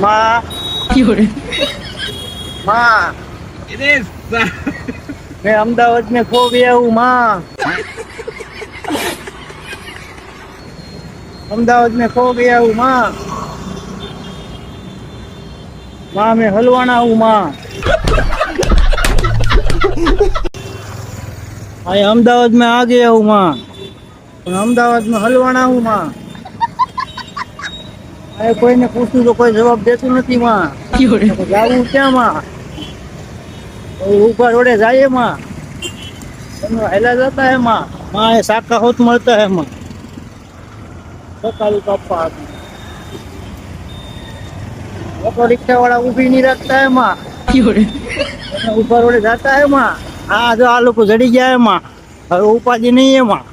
माँ माँ मैं अहमदाबाद में खो गया हूँ माँ। अहमदाबाद में खो गया हूँ माँ। माँ मैं हलवाना हूँ माँ। मैं अहमदाबाद में आ गया हूँ माँ। अहमदाबाद में हलवाना हूँ माँ। अरे कोई ने पूछूं तो कोई जवाब देતું નથી माँ। जाऊँ क्या माँ? ऊपर रोडे जाइए माँ। हेला जाता है माँ। माँ ये शाक का होत મળता है माँ। सकाळी पप्पा ऑटो रिक्शा वाला ऊभी नहीं रखता है माँ। ऊपर रोडे जाता है माँ। हाँ जो आ लोग जड़ी गया है माँ। હવે ઉપાધિ नहीं है माँ।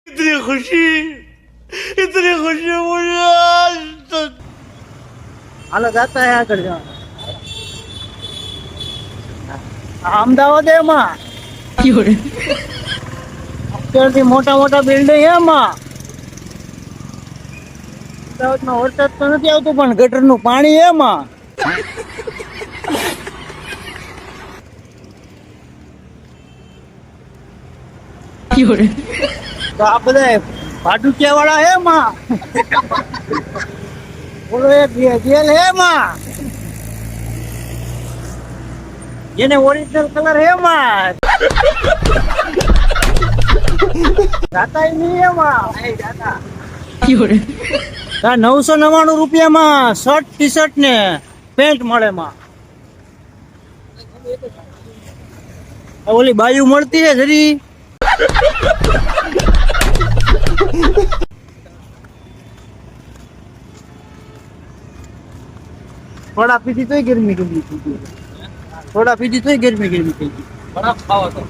इतनी खुशी मुझे आज तक। हालो जाता है आकर जाओ। अहमदाबाद है माँ। અત્યારથી મોટા મોટા બિલ્ડિંગ હે માં અમદાવાદમાં વરસાદ તો નથી આવતું પણ ગટરનું પાણી હે માં તો આ બધા ભાડુકિયા વાળા હે માં બોલો એક જેલ હે માં જેને ઓરિજિનલ કલર હે માં જાતા નહીં હે માં જાતા 999 રૂપિયામાં શર્ટ ટી શર્ટ ને પેન્ટ મળે માં ઓલી બાયુ મળતી હે જરી થોડા પીધી તોય ગરમી ગરમી થઈ ગઈ થોડા પીધી તોય ગરમી ગરમી થઈ ગઈ બરફ ખાવો તો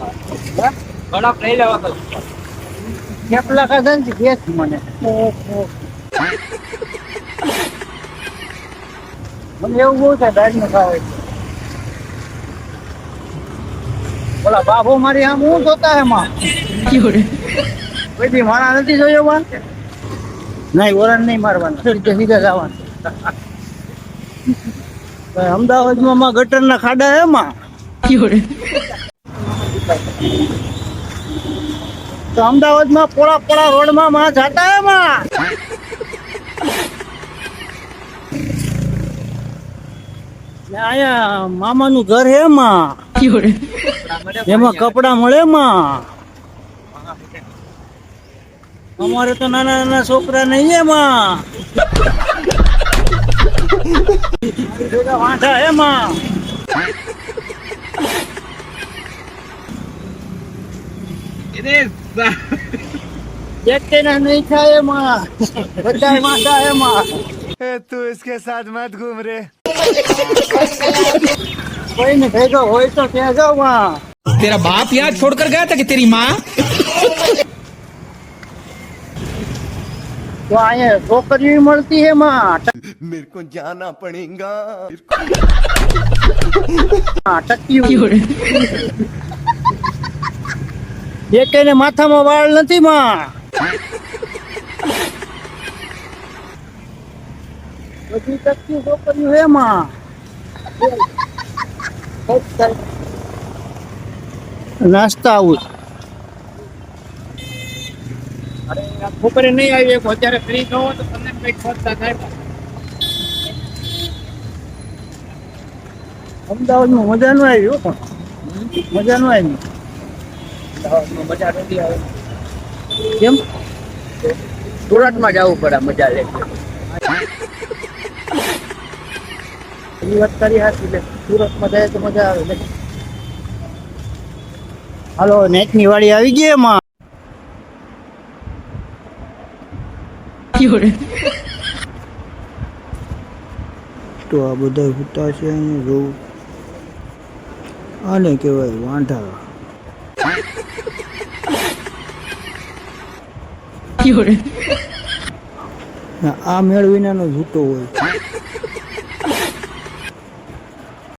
બરફ લઈ લેવા તો થેપલા ખાધા ને ગેસ મને મને એવું બહુ થાય દાઢ ખાવે બોલા બાબો મારી આમ હું જોતા હે માં કોઈ દી મારા નથી જોયો માં નહીં ઓરન નહીં મારવાનું સીધા જવાનું અમદાવાદમાં માં ગટરના ખાડા હે માં તો અમદાવાદમાં પોળા પોળા રોડમાં માં જાતા હે માં આયા મામાનું ઘર હે માં એમાં કપડા મળે માં અમારે તો નાના નાના છોકરા નહીં હે માં વાંઢા હે માં देखते ना नहीं खाए माँ बच्चा माता है माँ तू इसके साथ मत घूम रे कोई नहीं भेजो हो तो क्या जाओ माँ तेरा बाप यहाँ छोड़कर गया था कि तेरी माँ तो आए छोकरी મળતી है माँ मेरे को जाना पड़ेगा टक्की દેખે ને માથામાં વાળ નથી માં બધી ટક્કી છોકરીઓ હે માં નાસ્તા આવું અરે છોકરી નહીં આવી અત્યારે ફ્રી ન હોય તો તમને કઈક ખર્ચા થાય અમદાવાદમાં મજા ન આવી હો પણ મજા ન આવી મજા નથી આવે કેમ સુરતમાં જવું પડે મજા લે એ વાત કરી હાથી લે સુરતમાં જાય તો મજા આવે લે હાલો નેટની વાળી આવી ગઈ એમાં તો આ બધા હુતા છે અહીંયા જોવું આને કહેવાય વાંઢા આ મેળ વિનાનો જૂતો હોય